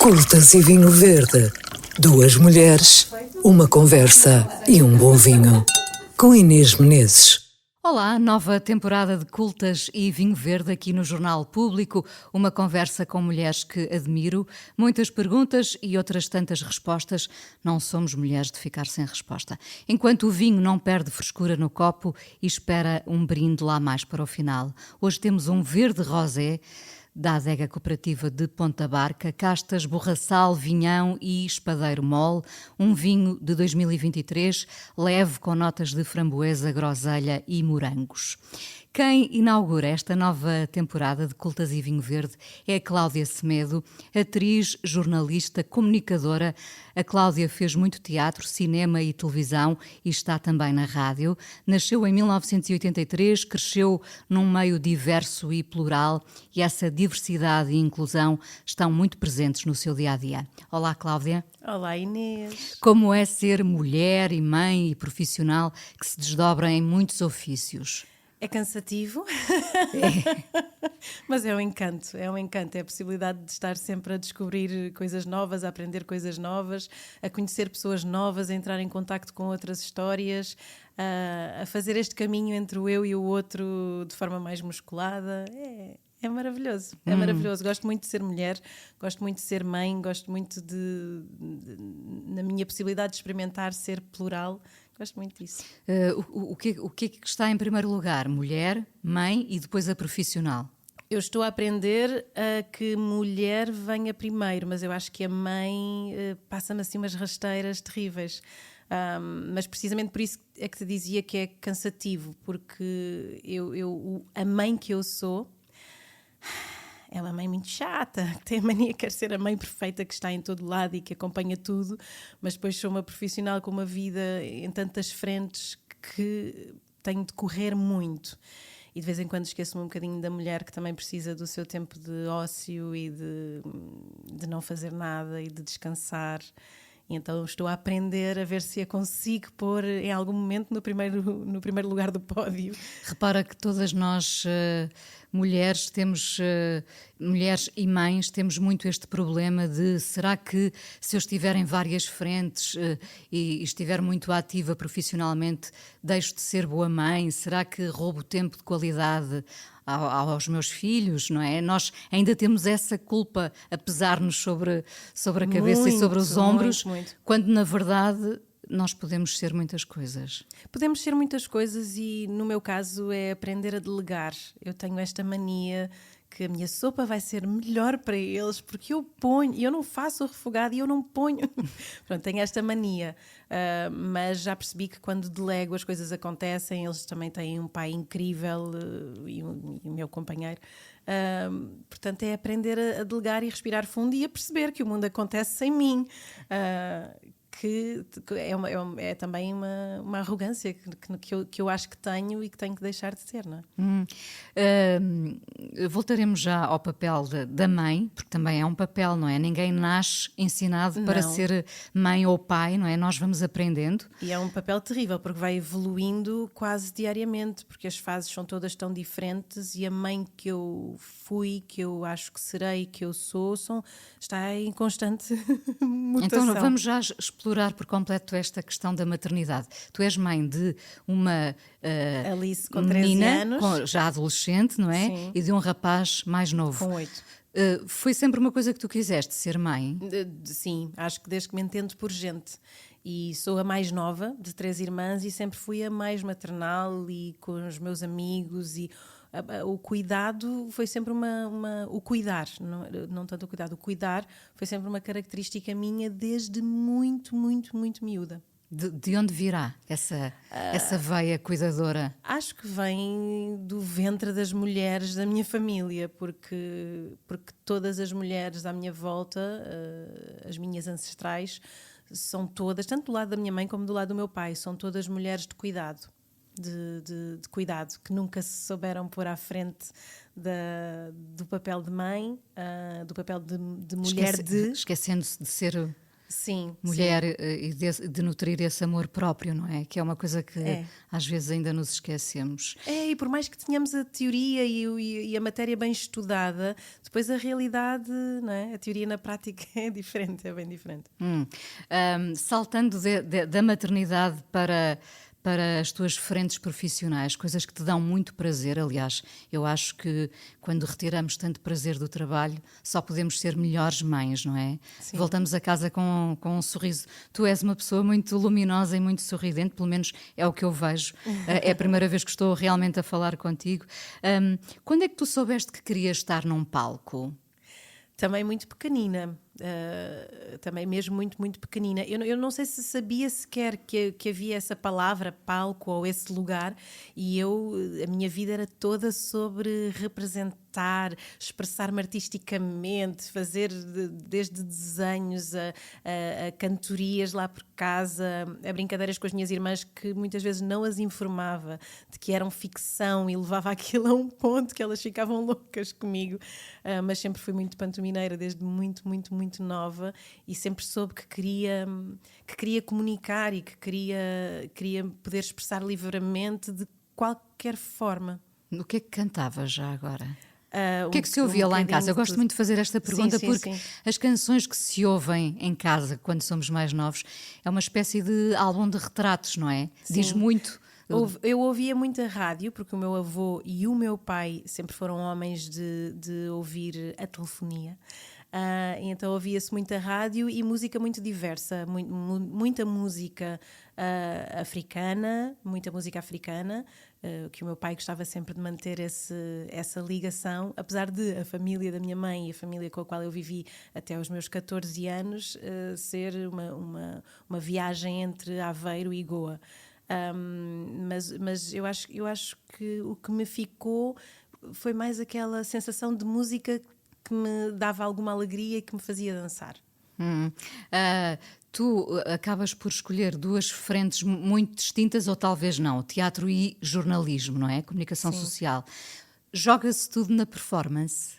Cultas e Vinho Verde. Duas mulheres, uma conversa e um bom vinho. Com Inês Menezes. Olá, nova temporada de Cultas e Vinho Verde aqui no Jornal Público. Uma conversa com mulheres que admiro. Muitas perguntas e outras tantas respostas. Não somos mulheres de ficar sem resposta. Enquanto o vinho não perde frescura no copo e espera um brinde lá mais para o final. Hoje temos um verde rosé da Adega Cooperativa de Ponta Barca, Castas, Borraçal, Vinhão e Espadeiro Mole, um vinho de 2023, leve com notas de framboesa, groselha e morangos. Quem inaugura esta nova temporada de Cultas e Vinho Verde é a Cláudia Semedo, atriz, jornalista, comunicadora. A Cláudia fez muito teatro, cinema e televisão e está também na rádio. Nasceu em 1983, cresceu num meio diverso e plural e essa diversidade e inclusão estão muito presentes no seu dia-a-dia. Olá, Cláudia. Olá, Inês. Como é ser mulher e mãe e profissional que se desdobra em muitos ofícios? É cansativo, mas é um encanto, é a possibilidade de estar sempre a descobrir coisas novas, a aprender coisas novas, a conhecer pessoas novas, a entrar em contacto com outras histórias, a fazer este caminho entre o eu e o outro de forma mais musculada. É maravilhoso, é maravilhoso. Gosto muito de ser mulher, gosto muito de ser mãe, gosto muito na minha possibilidade de experimentar ser plural. Gosto muito disso. O que é que está em primeiro lugar? Mulher, mãe e depois a profissional? Eu estou a aprender a que mulher venha primeiro, mas eu acho que a mãe passa-me assim umas rasteiras terríveis. Mas precisamente por isso é que te dizia que é cansativo, porque a mãe que eu sou é uma mãe muito chata, que tem a mania de querer ser a mãe perfeita que está em todo lado e que acompanha tudo, mas depois sou uma profissional com uma vida em tantas frentes que tenho de correr muito. E de vez em quando esqueço-me um bocadinho da mulher que também precisa do seu tempo de ócio e de não fazer nada e de descansar. E então estou a aprender a ver se a consigo pôr em algum momento no primeiro lugar do pódio. Repara que todas nós, mulheres, mulheres e mães, temos muito este problema de será que se eu estiver em várias frentes e estiver muito ativa profissionalmente, deixo de ser boa mãe? Será que roubo tempo de qualidade aos meus filhos, não é? Nós ainda temos essa culpa a pesar-nos sobre a cabeça muito, e sobre os ombros, muito. quando na verdade nós podemos ser muitas coisas. Podemos ser muitas coisas e no meu caso é aprender a delegar. Eu tenho esta mania que a minha sopa vai ser melhor para eles porque eu não faço o refogado e eu não ponho. Pronto, tenho esta mania, mas já percebi que quando delego as coisas acontecem. Eles também têm um pai incrível e o meu companheiro. Portanto, é aprender a delegar e respirar fundo e a perceber que o mundo acontece sem mim. Que é também uma arrogância que eu acho que tenho e que tenho que deixar de ter, não é? Voltaremos já ao papel da mãe, porque também é um papel, não é? Ninguém nasce ensinado para ser mãe ou pai, não é? Nós vamos aprendendo. E é um papel terrível, porque vai evoluindo quase diariamente, porque as fases são todas tão diferentes e a mãe que eu fui, que eu acho que serei, que eu sou, está em constante mutação. Então vamos já explorar por completo esta questão da maternidade. Tu és mãe de uma Alice com 13 menina, anos. já adolescente, não é? Sim. E de um rapaz mais novo. Com 8. Foi sempre uma coisa que tu quiseste, ser mãe? Sim, acho que desde que me entendo por gente. E sou a mais nova de 3 irmãs e sempre fui a mais maternal e com os meus amigos e o cuidado foi sempre o cuidar, não tanto o cuidado, o cuidar foi sempre uma característica minha desde muito, muito, muito miúda. De onde virá essa veia cuidadora? Acho que vem do ventre das mulheres da minha família, porque todas as mulheres à minha volta, as minhas ancestrais, são todas, tanto do lado da minha mãe como do lado do meu pai, são todas mulheres de cuidado. De cuidado, que nunca se souberam pôr à frente do papel de mãe, do papel de mulher. Esquecendo-se de ser Sim, mulher e de nutrir esse amor próprio, não é? Que é uma coisa que às vezes ainda nos esquecemos. E por mais que tenhamos a teoria e a matéria bem estudada, depois a realidade, não é? A teoria na prática é diferente, é bem diferente. Saltando da maternidade para as tuas frentes profissionais, coisas que te dão muito prazer. Aliás, eu acho que quando retiramos tanto prazer do trabalho, só podemos ser melhores mães, não é? Sim. Voltamos a casa com um sorriso. Tu és uma pessoa muito luminosa e muito sorridente, pelo menos é o que eu vejo. É a primeira vez que estou realmente a falar contigo. Quando é que tu soubeste que querias estar num palco? Também muito pequenina, também mesmo muito, muito pequenina. Eu não sei se sabia sequer que havia essa palavra, palco, ou esse lugar, e a minha vida era toda sobre representar, expressar-me artisticamente, fazer desde desenhos a cantorias lá por casa, a brincadeiras com as minhas irmãs que muitas vezes não as informava de que eram ficção e levava aquilo a um ponto que elas ficavam loucas comigo, mas sempre fui muito pantomineira desde muito, muito, muito nova e sempre soube que queria comunicar e que queria poder expressar livremente de qualquer forma. O que é que cantavas já agora? O que é que se ouvia lá em casa? Eu gosto muito de fazer esta pergunta porque as canções que se ouvem em casa quando somos mais novos é uma espécie de álbum de retratos, não é? Sim. Diz muito. Eu ouvia muita rádio porque o meu avô e o meu pai sempre foram homens de ouvir a telefonia. Então ouvia-se muita rádio e música muito diversa, muita música africana, que o meu pai gostava sempre de manter essa ligação, apesar de a família da minha mãe e a família com a qual eu vivi até aos meus 14 anos ser uma viagem entre Aveiro e Goa. Mas eu acho que o que me ficou foi mais aquela sensação de música que me dava alguma alegria e que me fazia dançar. Tu acabas por escolher duas frentes muito distintas, ou talvez não, teatro e jornalismo, não é? Comunicação social. Joga-se tudo na performance?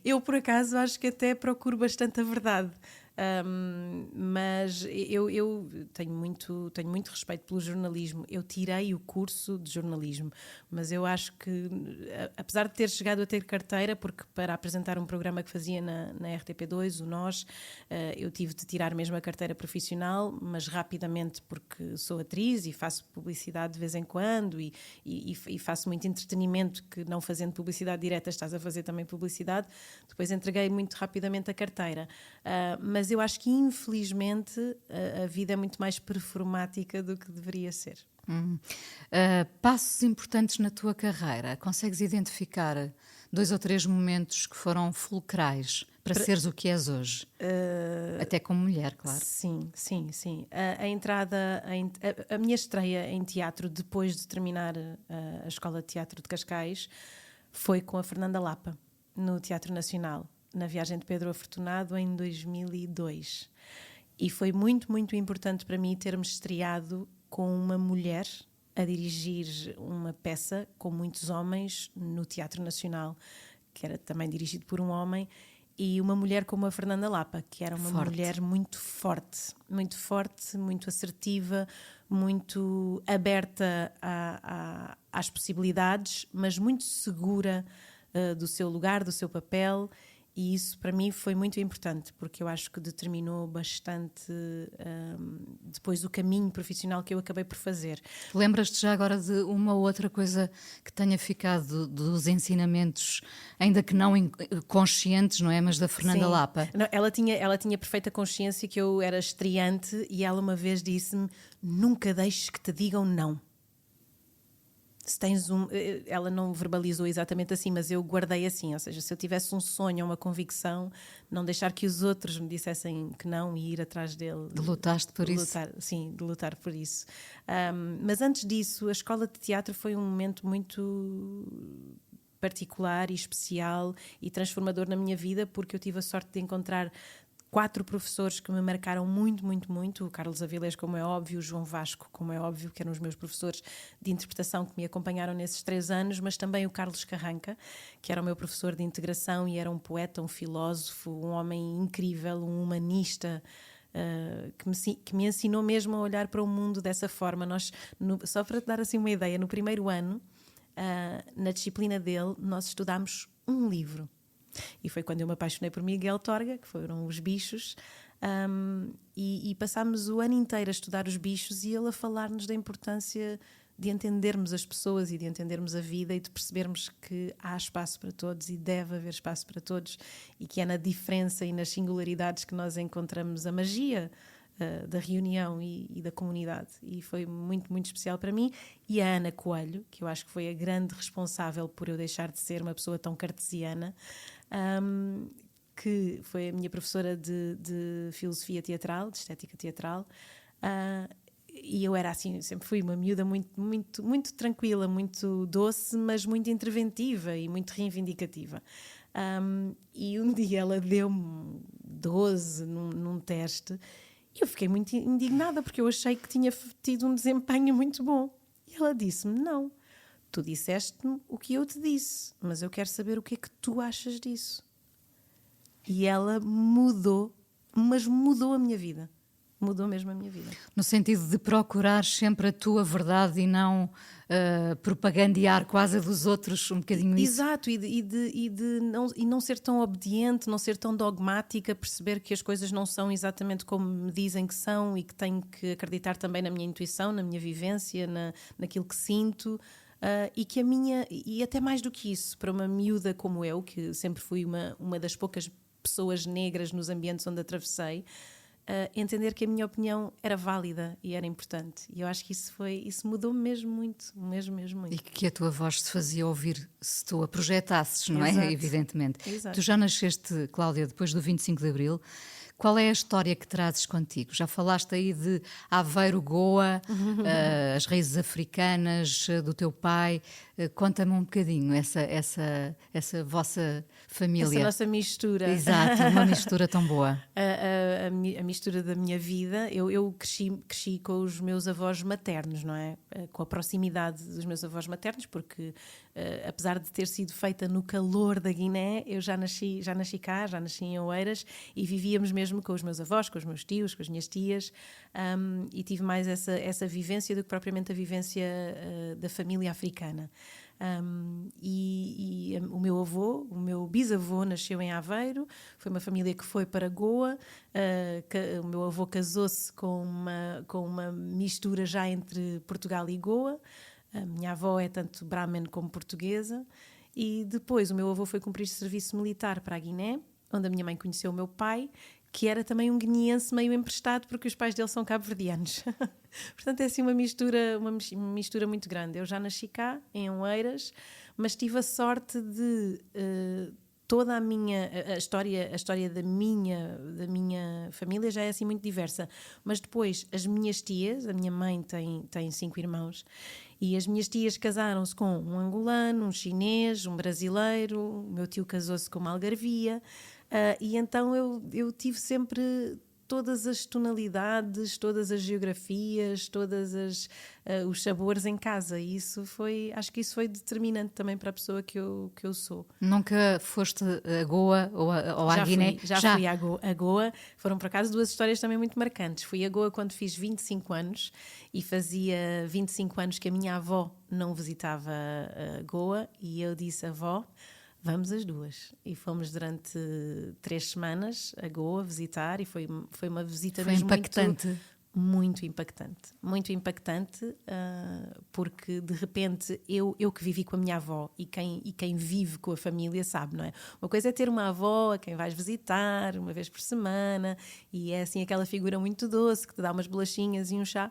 Eu, por acaso, acho que até procuro bastante a verdade. Mas eu tenho muito respeito pelo jornalismo. Eu tirei o curso de jornalismo, mas eu acho que, apesar de ter chegado a ter carteira, porque para apresentar um programa que fazia na RTP2, o Nós, eu tive de tirar mesmo a carteira profissional, mas rapidamente, porque sou atriz e faço publicidade de vez em quando e faço muito entretenimento, que não fazendo publicidade direta estás a fazer também publicidade. Depois entreguei muito rapidamente a carteira, mas eu acho que infelizmente a vida é muito mais performática do que deveria ser. Passos importantes na tua carreira, consegues identificar 2 ou 3 momentos que foram fulcrais para seres o que és hoje? Até como mulher, claro. Sim. A minha estreia em teatro depois de terminar a Escola de Teatro de Cascais foi com a Fernanda Lapa, no Teatro Nacional, na Viagem de Pedro Afortunado em 2002. E foi muito, muito importante para mim ter-me estreado com uma mulher a dirigir uma peça com muitos homens no Teatro Nacional, que era também dirigido por um homem, e uma mulher como a Fernanda Lapa, que era uma mulher muito forte, muito assertiva, muito aberta às possibilidades, mas muito segura do seu lugar, do seu papel. E isso para mim foi muito importante, porque eu acho que determinou bastante depois o caminho profissional que eu acabei por fazer. Lembras-te já agora de uma ou outra coisa que tenha ficado dos ensinamentos, ainda que não conscientes, não é? Mas da Fernanda Lapa? Não, ela tinha perfeita consciência que eu era estreante e ela uma vez disse-me: nunca deixes que te digam não. Se tens ela não verbalizou exatamente assim, mas eu guardei assim, ou seja, se eu tivesse um sonho ou uma convicção, não deixar que os outros me dissessem que não e ir atrás dele. Lutaste por isso? Sim, de lutar por isso. Mas antes disso, a escola de teatro foi um momento muito particular e especial e transformador na minha vida, porque eu tive a sorte de encontrar 4 professores que me marcaram muito, muito, muito. O Carlos Avilés, como é óbvio, o João Vasco, como é óbvio, que eram os meus professores de interpretação que me acompanharam nesses 3 anos, mas também o Carlos Carranca, que era o meu professor de integração e era um poeta, um filósofo, um homem incrível, um humanista, que me ensinou mesmo a olhar para o mundo dessa forma. Só para te dar assim uma ideia, no primeiro ano, na disciplina dele, nós estudámos um livro. E foi quando eu me apaixonei por Miguel Torga, que foram os bichos, e passámos o ano inteiro a estudar os bichos e ele a falar-nos da importância de entendermos as pessoas e de entendermos a vida e de percebermos que há espaço para todos e deve haver espaço para todos e que é na diferença e nas singularidades que nós encontramos a magia da reunião e da comunidade. E foi muito, muito especial para mim. E a Ana Coelho, que eu acho que foi a grande responsável por eu deixar de ser uma pessoa tão cartesiana, que foi a minha professora de filosofia teatral, de estética teatral, e eu era assim, sempre fui uma miúda muito, muito, muito tranquila, muito doce, mas muito interventiva e muito reivindicativa. E um dia ela deu-me 12 num teste e eu fiquei muito indignada porque eu achei que tinha tido um desempenho muito bom. E ela disse-me: não, tu disseste-me o que eu te disse, mas eu quero saber o que é que tu achas disso. E ela mudou, mas mudou a minha vida. Mudou mesmo a minha vida. No sentido de procurar sempre a tua verdade e não propagandear quase a dos outros, um bocadinho isso. Exato, e não ser tão obediente, não ser tão dogmática, perceber que as coisas não são exatamente como me dizem que são e que tenho que acreditar também na minha intuição, na minha vivência, naquilo que sinto. E que e até mais do que isso, para uma miúda como eu, que sempre fui uma das poucas pessoas negras nos ambientes onde atravessei, entender que a minha opinião era válida e era importante. E eu acho que isso mudou-me mesmo muito, mesmo muito. E que a tua voz se fazia ouvir se tu a projetasses, não Exato. é? Evidentemente. Exato. Tu já nasceste, Cláudia, depois do 25 de Abril. Qual é a história que trazes contigo? Já falaste aí de Aveiro, Goa, as raízes africanas do teu pai. Conta-me um bocadinho essa vossa família. Essa nossa mistura. Exato, uma mistura tão boa. A mistura da minha vida. Eu cresci com os meus avós maternos, não é? Com a proximidade dos meus avós maternos, porque apesar de ter sido feita no calor da Guiné, eu já nasci cá, já nasci em Oeiras e vivíamos mesmo com os meus avós, com os meus tios, com as minhas tias, e tive mais essa vivência do que propriamente a vivência da família africana. O meu avô, o meu bisavô nasceu em Aveiro, foi uma família que foi para Goa, o meu avô casou-se com uma mistura já entre Portugal e Goa, a minha avó é tanto Brahmin como portuguesa, e depois o meu avô foi cumprir serviço militar para a Guiné, onde a minha mãe conheceu o meu pai, que era também um guineense meio emprestado, porque os pais dele são cabo-verdianos. Portanto, é assim uma mistura muito grande. Eu já nasci cá, em Oeiras, mas tive a sorte de toda a história da minha família já é assim muito diversa. Mas depois, as minhas tias, a minha mãe tem 5 irmãos, e as minhas tias casaram-se com um angolano, um chinês, um brasileiro, o meu tio casou-se com uma algarvia. E então eu tive sempre todas as tonalidades, todas as geografias, os sabores em casa. E acho que isso foi determinante também para a pessoa que eu sou. Nunca foste a Goa ou à Guiné? Já fui a Goa. Foram, por acaso, 2 histórias também muito marcantes. Fui a Goa quando fiz 25 anos e fazia 25 anos que a minha avó não visitava a Goa e eu disse: avó, vamos as duas. E fomos durante 3 semanas a Goa visitar e foi uma visita foi mesmo impactante. Muito impactante. Muito impactante, porque de repente eu que vivi com a minha avó e quem vive com a família sabe, não é? Uma coisa é ter uma avó a quem vais visitar uma vez por semana e é assim aquela figura muito doce que te dá umas bolachinhas e um chá.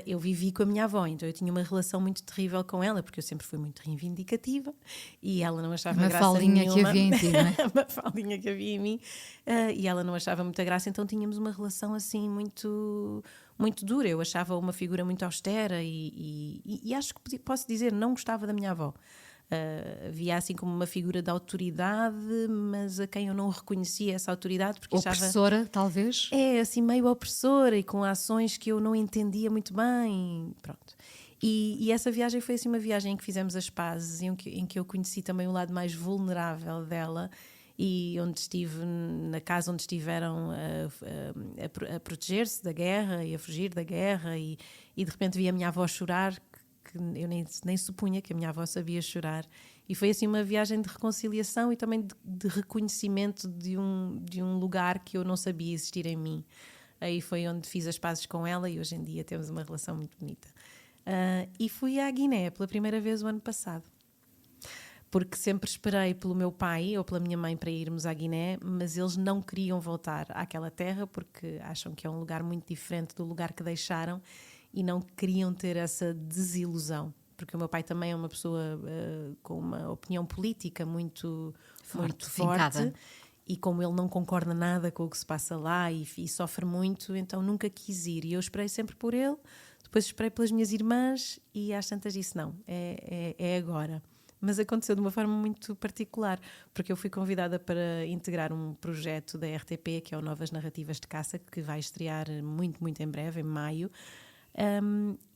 Eu vivi com a minha avó, então eu tinha uma relação muito terrível com ela, porque eu sempre fui muito reivindicativa e ela não achava graça nenhuma. Uma faldinha que havia em ti, não é? Uma faldinha que havia em mim, e ela não achava muita graça, então tínhamos uma relação assim muito, muito dura. Eu achava uma figura muito austera e acho que posso dizer, não gostava da minha avó. Via assim como uma figura de autoridade, mas a quem eu não reconhecia essa autoridade. Porque opressora, talvez? É, assim meio opressora e com ações que eu não entendia muito bem. Pronto. E essa viagem foi assim uma viagem em que fizemos as pazes, em que eu conheci também o lado mais vulnerável dela, e onde estive na casa onde estiveram a proteger-se da guerra e a fugir da guerra, e de repente vi a minha avó chorar, que eu nem supunha que a minha avó sabia chorar, e foi assim uma viagem de reconciliação e também de reconhecimento de um lugar que eu não sabia existir em mim. Aí foi onde fiz as pazes com ela, e hoje em dia temos uma relação muito bonita. E fui à Guiné pela primeira vez o ano passado, porque sempre esperei pelo meu pai ou pela minha mãe para irmos à Guiné, mas eles não queriam voltar àquela terra porque acham que é um lugar muito diferente do lugar que deixaram, e não queriam ter essa desilusão, porque o meu pai também é uma pessoa com uma opinião política muito forte, e como ele não concorda nada com o que se passa lá e sofre muito, então nunca quis ir, e eu esperei sempre por ele. Depois esperei pelas minhas irmãs e às tantas disse não, é agora. Mas aconteceu de uma forma muito particular, porque eu fui convidada para integrar um projeto da RTP, que é o Novas Narrativas de Caça, que vai estrear muito, muito em breve, em maio,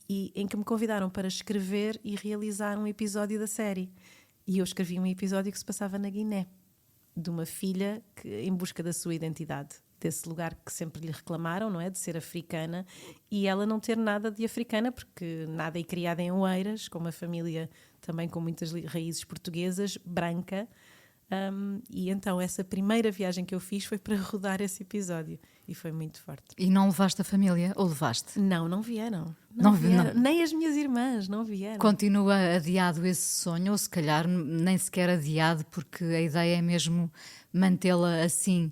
e em que me convidaram para escrever e realizar um episódio da série. E eu escrevi um episódio que se passava na Guiné, de uma filha em busca da sua identidade, desse lugar que sempre lhe reclamaram, não é? De ser africana, e ela não ter nada de africana, porque nada é criada em Oeiras, com uma família também com muitas raízes portuguesas, branca. E então essa primeira viagem que eu fiz foi para rodar esse episódio, e foi muito forte. E não levaste a família? Ou levaste? Não vieram. Não vieram. Nem as minhas irmãs não vieram. Continua adiado esse sonho, ou se calhar nem sequer adiado, porque a ideia é mesmo mantê-la assim.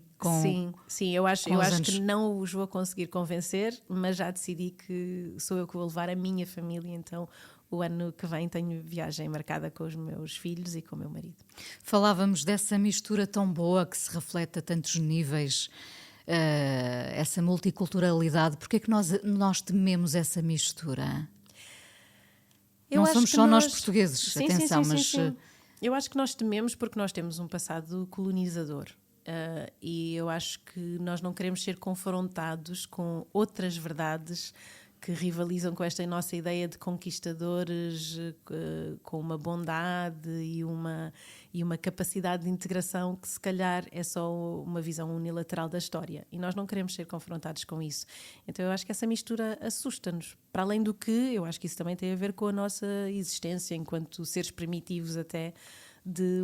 Sim, eu acho que não os vou conseguir convencer, mas já decidi que sou eu que vou levar a minha família, então o ano que vem tenho viagem marcada com os meus filhos e com o meu marido. Falávamos dessa mistura tão boa que se reflete a tantos níveis, essa multiculturalidade. Porquê é que nós tememos essa mistura? Não somos só nós portugueses, atenção, mas... Eu acho que nós tememos porque nós temos um passado colonizador. E eu acho que nós não queremos ser confrontados com outras verdades que rivalizam com esta nossa ideia de conquistadores, com uma bondade e uma capacidade de integração que se calhar é só uma visão unilateral da história, e nós não queremos ser confrontados com isso. Então eu acho que essa mistura assusta-nos, para além do que eu acho que isso também tem a ver com a nossa existência enquanto seres primitivos, até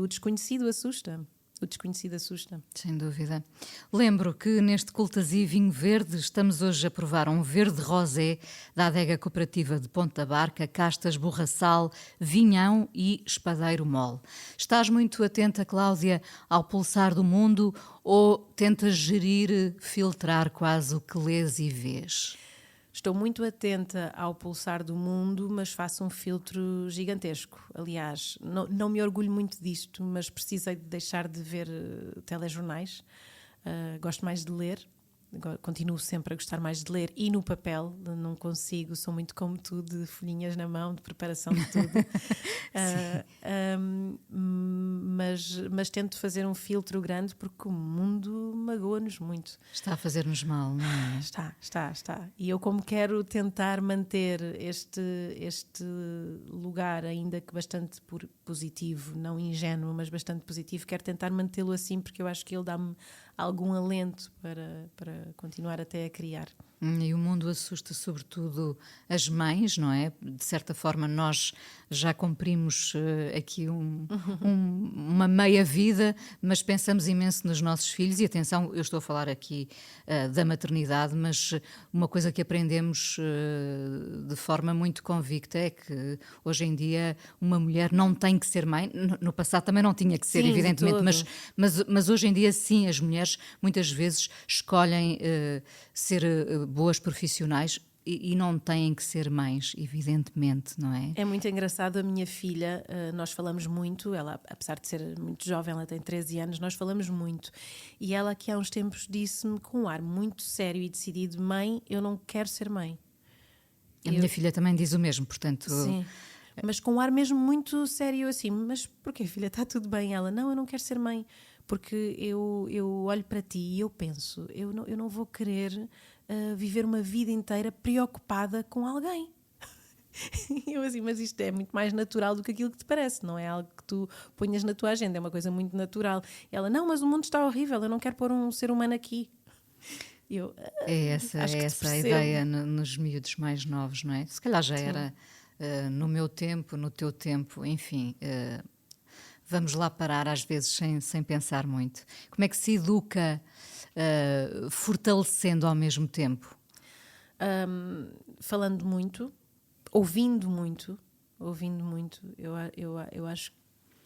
o desconhecido assusta. O desconhecido assusta. Sem dúvida. Lembro que neste Cultas e Vinho Verde estamos hoje a provar um verde rosé da adega cooperativa de Ponta Barca, Castas, Borraçal, Vinhão e Espadeiro Mole. Estás muito atenta, Cláudia, ao pulsar do mundo, ou tentas gerir, filtrar quase o que lês e vês? Estou muito atenta ao pulsar do mundo, mas faço um filtro gigantesco. Aliás, não me orgulho muito disto, mas precisei de deixar de ver telejornais. Gosto mais de ler. Continuo sempre a gostar mais de ler, e no papel não consigo, sou muito como tu, de folhinhas na mão, de preparação de tudo. Mas tento fazer um filtro grande, porque o mundo magoa-nos muito. Está a fazer-nos mal, não é? Está. E eu, como quero tentar manter este lugar, ainda que bastante positivo, não ingênuo, mas bastante positivo, quero tentar mantê-lo assim, porque eu acho que ele dá-me algum alento para continuar até a criar. E o mundo assusta sobretudo as mães, não é? De certa forma nós já cumprimos aqui uma meia vida, mas pensamos imenso nos nossos filhos, e atenção, eu estou a falar aqui da maternidade, mas uma coisa que aprendemos de forma muito convicta é que hoje em dia uma mulher não tem que ser mãe. No passado também não tinha que ser, sim, evidentemente, mas hoje em dia sim, as mulheres muitas vezes escolhem ser boas profissionais e não têm que ser mães, evidentemente, não é? É muito engraçado, a minha filha, nós falamos muito, ela, apesar de ser muito jovem, ela tem 13 anos, nós falamos muito, e ela aqui há uns tempos disse-me com um ar muito sério e decidido: mãe, eu não quero ser mãe. A minha filha também diz o mesmo, portanto... Sim. Mas com um ar mesmo muito sério, assim, mas porquê, filha, está tudo bem? Ela, não, eu não quero ser mãe, porque eu olho para ti e eu penso, eu não vou querer viver uma vida inteira preocupada com alguém. Eu assim, mas isto é muito mais natural do que aquilo que te parece, não é algo que tu ponhas na tua agenda, é uma coisa muito natural. Ela, não, mas o mundo está horrível, eu não quero pôr um ser humano aqui. Eu, É essa a ideia nos miúdos mais novos, não é? Se calhar já era no meu tempo, no teu tempo, enfim. Vamos lá parar às vezes sem pensar muito. Como é que se educa fortalecendo ao mesmo tempo? Falando muito, ouvindo muito, eu acho.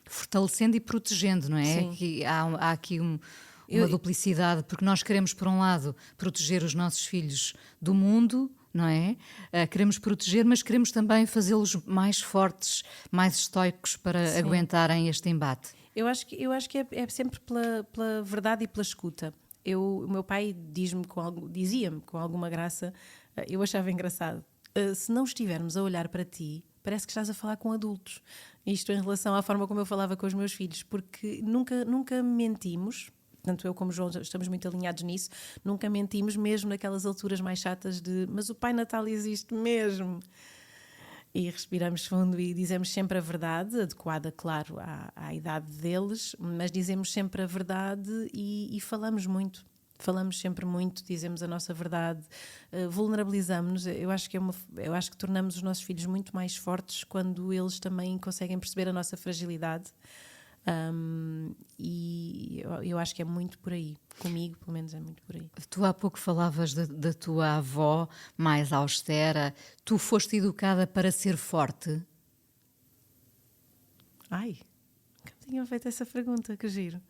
Fortalecendo e protegendo, não é? Que há aqui uma duplicidade, porque nós queremos, por um lado, proteger os nossos filhos do mundo, não é? Queremos proteger, mas queremos também fazê-los mais fortes, mais estoicos para aguentarem este embate. Eu acho que é sempre pela verdade e pela escuta. O meu pai dizia-me com alguma graça, eu achava engraçado, se não estivermos a olhar para ti, parece que estás a falar com adultos. Isto em relação à forma como eu falava com os meus filhos, porque nunca mentimos, tanto eu como o João estamos muito alinhados nisso, nunca mentimos mesmo naquelas alturas mais chatas de mas o Pai Natal existe mesmo. E respiramos fundo e dizemos sempre a verdade, adequada, claro, à idade deles, mas dizemos sempre a verdade e falamos muito. Falamos sempre muito, dizemos a nossa verdade, vulnerabilizamos-nos. Eu acho que tornamos os nossos filhos muito mais fortes quando eles também conseguem perceber a nossa fragilidade. E eu acho que é muito por aí. Comigo, pelo menos, é muito por aí. Tu há pouco falavas da tua avó mais austera. Tu foste educada para ser forte? Ai, nunca me tinham feito essa pergunta, que giro.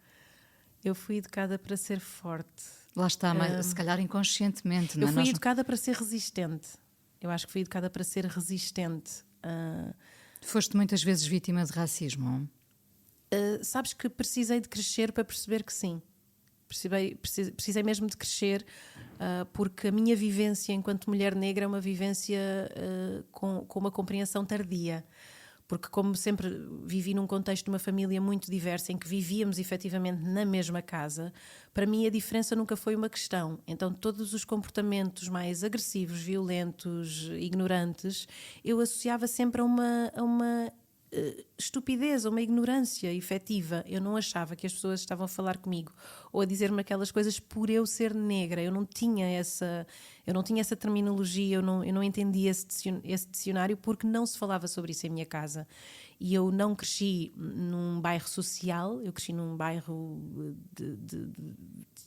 Eu fui educada para ser forte. Lá está, mas se calhar inconscientemente. Não eu é? fui educada para ser resistente. Eu acho que fui educada para ser resistente. Foste muitas vezes vítima de racismo? Sabes que precisei de crescer para perceber que sim. Precisei mesmo de crescer, porque a minha vivência enquanto mulher negra é uma vivência com uma compreensão tardia. Porque como sempre vivi num contexto de uma família muito diversa, em que vivíamos efetivamente na mesma casa, para mim a diferença nunca foi uma questão. Então todos os comportamentos mais agressivos, violentos, ignorantes, eu associava sempre a uma estupidez, uma ignorância efetiva. Eu não achava que as pessoas estavam a falar comigo ou a dizer-me aquelas coisas por eu ser negra. Eu não tinha essa terminologia, eu não entendia esse dicionário porque não se falava sobre isso em minha casa. E eu não cresci num bairro social, eu cresci num bairro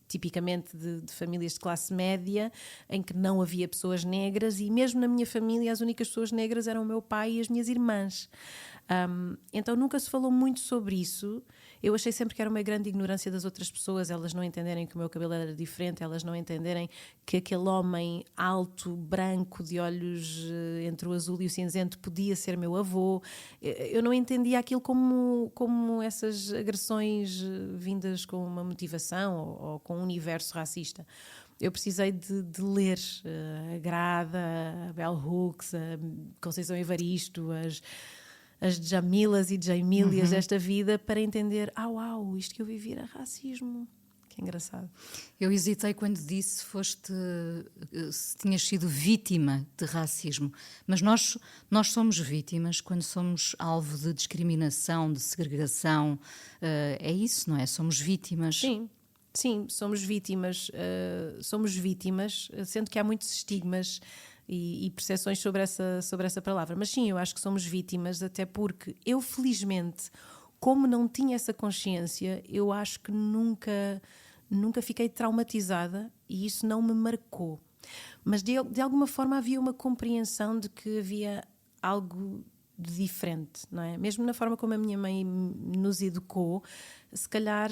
tipicamente de famílias de classe média, em que não havia pessoas negras, e mesmo na minha família as únicas pessoas negras eram o meu pai e as minhas irmãs. Então nunca se falou muito sobre isso. Eu achei sempre que era uma grande ignorância das outras pessoas, elas não entenderem que o meu cabelo era diferente, elas não entenderem que aquele homem alto, branco, de olhos entre o azul e o cinzento podia ser meu avô. Eu não entendia aquilo como essas agressões vindas com uma motivação ou com um universo racista. Eu precisei de ler a Grada, a Bell Hooks, a Conceição Evaristo, as Jamilas e Jamílias desta vida, para entender, uau, isto que eu vivi era racismo. Que engraçado. Eu hesitei quando disse se tinhas sido vítima de racismo, mas nós somos vítimas quando somos alvo de discriminação, de segregação. É isso, não é? Somos vítimas. Sim, somos vítimas, sendo que há muitos estigmas e percepções sobre essa palavra. Mas sim, eu acho que somos vítimas, até porque eu, felizmente, como não tinha essa consciência, eu acho que nunca fiquei traumatizada e isso não me marcou. Mas de alguma forma havia uma compreensão de que havia algo de diferente, não é? Mesmo na forma como a minha mãe nos educou, se calhar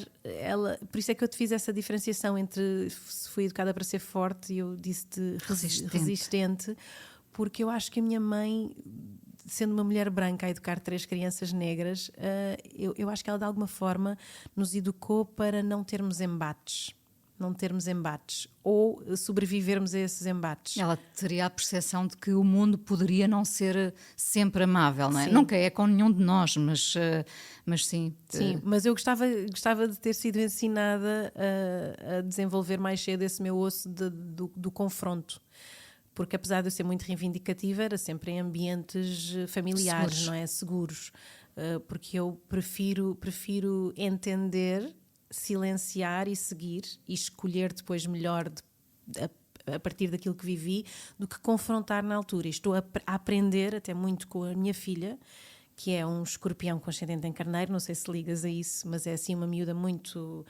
por isso é que eu te fiz essa diferenciação entre se fui educada para ser forte e eu disse-te resistente, porque eu acho que a minha mãe, sendo uma mulher branca a educar 3 crianças negras, eu acho que ela de alguma forma nos educou para não termos embates. não termos embates ou sobrevivermos a esses embates. Ela teria a percepção de que o mundo poderia não ser sempre amável, não é? Sim. Nunca é com nenhum de nós, mas sim. Sim, mas eu gostava de ter sido ensinada a desenvolver mais cedo esse meu osso do confronto. Porque apesar de eu ser muito reivindicativa, era sempre em ambientes familiares, Seguros. não é? Seguros. Porque eu prefiro entender, silenciar e seguir e escolher depois melhor a partir daquilo que vivi do que confrontar na altura. E estou a aprender até muito com a minha filha, que é um escorpião com ascendente em carneiro, não sei se ligas a isso, mas é assim uma miúda muito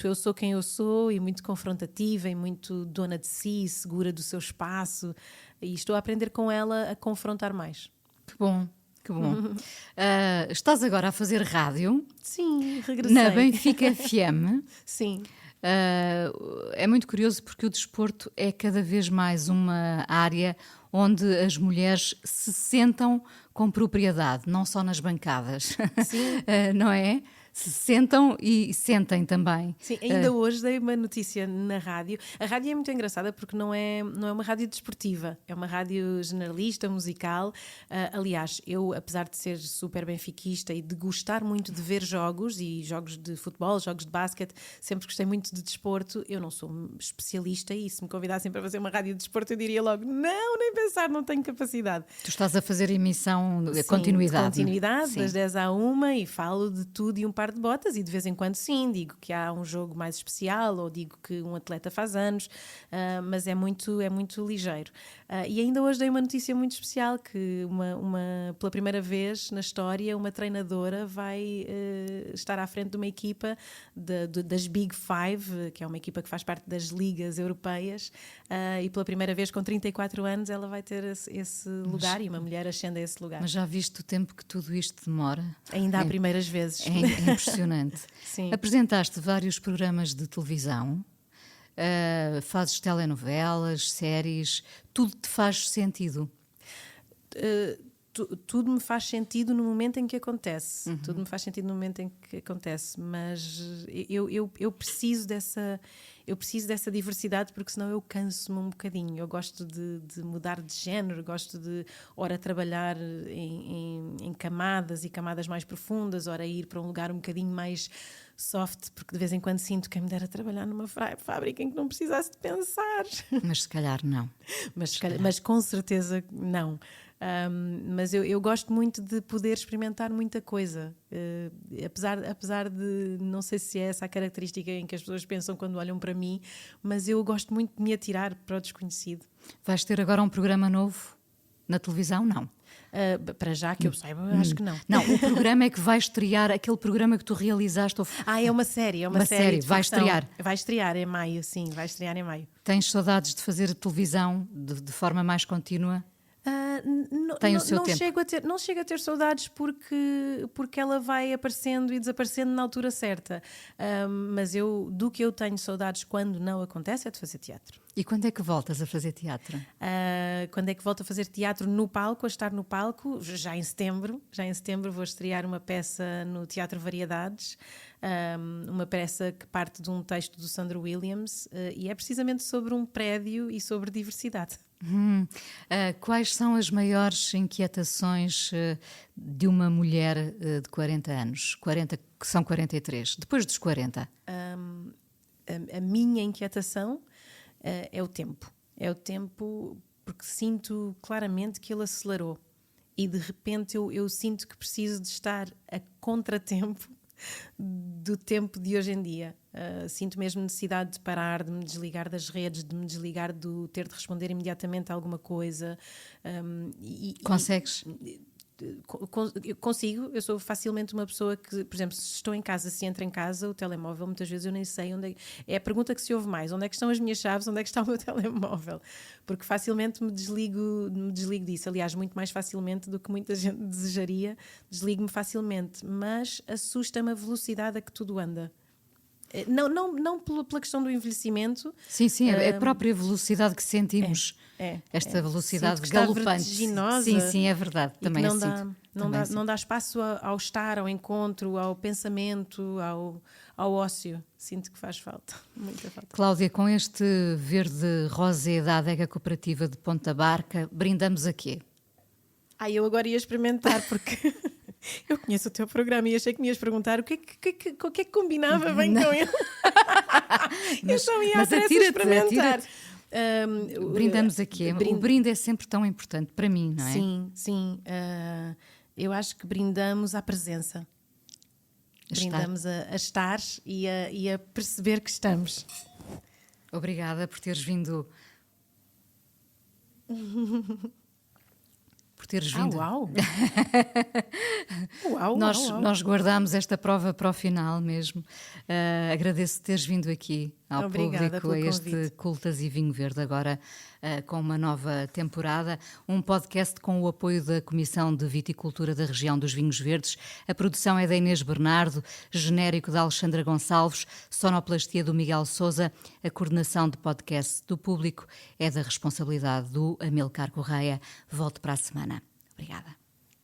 eu sou quem eu sou e muito confrontativa e muito dona de si, segura do seu espaço, e estou a aprender com ela a confrontar mais. Que bom, que bom. Estás agora a fazer rádio Sim, regressei. na Benfica FM. Sim. É muito curioso porque o desporto é cada vez mais uma área onde as mulheres se sentam com propriedade, não só nas bancadas, Sim. não é? Se sentam e sentem também. Sim, ainda hoje dei uma notícia na rádio. A rádio é muito engraçada porque não é uma rádio desportiva, é uma rádio generalista, musical. Aliás, eu, apesar de ser super benfiquista e de gostar muito de ver jogos, e jogos de futebol, jogos de basquete, sempre gostei muito de desporto, eu não sou especialista e se me convidassem para fazer uma rádio de desporto eu diria logo, não, nem pensar, não tenho capacidade. Tu estás a fazer emissão de Sim, continuidade. de continuidade, Sim. das 10 à 1 e falo de tudo e um par de botas e de vez em quando sim, digo que há um jogo mais especial ou digo que um atleta faz anos, mas é muito ligeiro. E ainda hoje dei uma notícia muito especial que pela primeira vez na história uma treinadora vai estar à frente de uma equipa das Big Five, que é uma equipa que faz parte das ligas europeias, e pela primeira vez com 34 anos ela vai ter esse lugar e uma mulher ascende a esse lugar. Mas já viste o tempo que tudo isto demora? Ainda há primeiras vezes. É impressionante. Sim. Apresentaste vários programas de televisão, fazes telenovelas, séries, tudo te faz sentido. Tudo me faz sentido no momento em que acontece. Tudo me faz sentido no momento em que acontece, mas eu preciso dessa diversidade porque senão eu canso-me um bocadinho. Eu gosto de mudar de género, gosto de ora trabalhar em camadas e camadas mais profundas, ora ir para um lugar um bocadinho mais soft, porque de vez em quando sinto que me dera trabalhar numa fábrica em que não precisasse de pensar. Mas se calhar não. Mas com certeza não. Mas eu gosto muito de poder experimentar muita coisa, apesar de não sei se é essa a característica em que as pessoas pensam quando olham para mim, mas eu gosto muito de me atirar para o desconhecido. Vais ter agora um programa novo na televisão? Não. Para já que eu saiba, acho que não. Não, o programa é que vai estrear, aquele programa que tu realizaste. É uma série. Uma série, vai estrear. Vai estrear em maio, sim, vai estrear em maio. Tens saudades de fazer televisão de forma mais contínua? Tem o seu tempo. Não chego a ter saudades porque ela vai aparecendo e desaparecendo na altura certa. Mas do que eu tenho saudades quando não acontece é de fazer teatro. E quando é que voltas a fazer teatro? Quando é que volto a fazer teatro no palco, a estar no palco? Já em setembro. Já em setembro vou estrear uma peça no Teatro Variedades, uma peça que parte de um texto do Sandro Williams e é precisamente sobre um prédio e sobre diversidade. Quais são as maiores inquietações de uma mulher de 40 anos? 40, que são 43, depois dos 40? A minha inquietação é o tempo. É o tempo porque sinto claramente que ele acelerou e de repente eu sinto que preciso de estar a contratempo do tempo de hoje em dia. Sinto mesmo necessidade de parar, de me desligar das redes, de me desligar do ter de responder imediatamente a alguma coisa. Consegues? Eu consigo, eu sou facilmente uma pessoa que, por exemplo, se estou em casa, se entro em casa, o telemóvel, muitas vezes eu nem sei onde é a pergunta que se ouve mais, onde é que estão as minhas chaves, onde é que está o meu telemóvel, porque facilmente me desligo disso, aliás, muito mais facilmente do que muita gente desejaria, desligo-me facilmente, mas assusta-me a velocidade a que tudo anda. Não pela questão do envelhecimento. Sim, é a própria velocidade que sentimos. Esta velocidade galopante. Vertiginosa. Sim, é verdade. Também não Não dá espaço ao estar, ao encontro, ao pensamento, ao ócio. Sinto que faz falta, muita falta. Cláudia, com este verde rosé da Adega Cooperativa de Ponta Barca, brindamos a quê? Eu agora ia experimentar, porque eu conheço o teu programa e achei que me ias perguntar o que é que combinava bem com ele. Eu só ia atrás a experimentar. Brindamos a quê? O brinde é sempre tão importante para mim, não é? Sim. Eu acho que brindamos à presença. Brindamos a estar e a perceber que estamos. Obrigada por teres vindo. Uau! Nós guardámos esta prova para o final mesmo. Agradeço teres vindo aqui ao público, a este Cultas e Vinho Verde, agora com uma nova temporada. Um podcast com o apoio da Comissão de Viticultura da Região dos Vinhos Verdes. A produção é da Inês Bernardo, genérico da Alexandra Gonçalves, sonoplastia do Miguel Sousa, a coordenação de podcast do público é da responsabilidade do Amilcar Correia. Volte para a semana. Obrigada.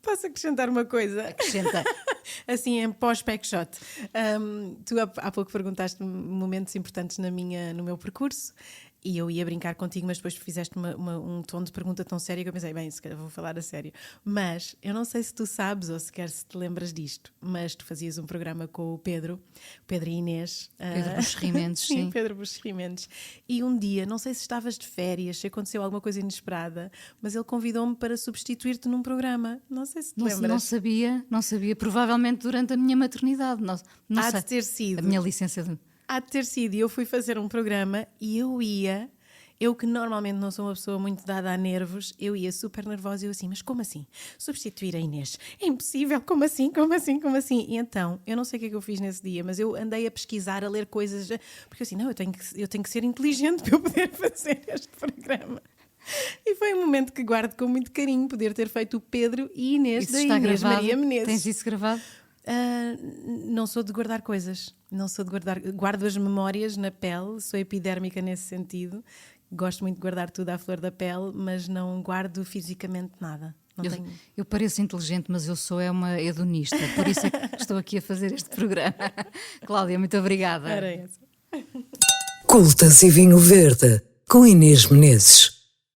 Posso acrescentar uma coisa? Acrescenta. Assim, em pós-packshot. Tu há pouco perguntaste momentos importantes no meu percurso e eu ia brincar contigo, mas depois fizeste um tom de pergunta tão séria que eu pensei, bem, se calhar vou falar a sério. Mas eu não sei se tu sabes ou sequer se te lembras disto, mas tu fazias um programa com o Pedro e Inês. Pedro Buxerri Mendes, sim. Pedro Buxerri Mendes. E um dia, não sei se estavas de férias, se aconteceu alguma coisa inesperada, mas ele convidou-me para substituir-te num programa. Não sei se te lembras. Não sabia. Provavelmente durante a minha maternidade. Não Há sei. de ter sido. A minha licença de... Há de ter sido, e eu fui fazer um programa e eu que normalmente não sou uma pessoa muito dada a nervos, eu ia super nervosa e eu assim, mas como assim? Substituir a Inês? É impossível, como assim? E então, eu não sei o que é que eu fiz nesse dia, mas eu andei a pesquisar, a ler coisas, porque eu assim, não, eu tenho que ser inteligente para eu poder fazer este programa. E foi um momento que guardo com muito carinho, poder ter feito o Pedro e Inês da Inês Maria Menezes. Tens isso gravado? Não sou de guardar coisas, guardo as memórias na pele, sou epidérmica nesse sentido, gosto muito de guardar tudo à flor da pele, mas não guardo fisicamente nada. Eu pareço inteligente, mas eu sou uma hedonista, por isso é que estou aqui a fazer este programa. Cláudia, muito obrigada. Era essa. Cultas e Vinho Verde, com Inês Menezes.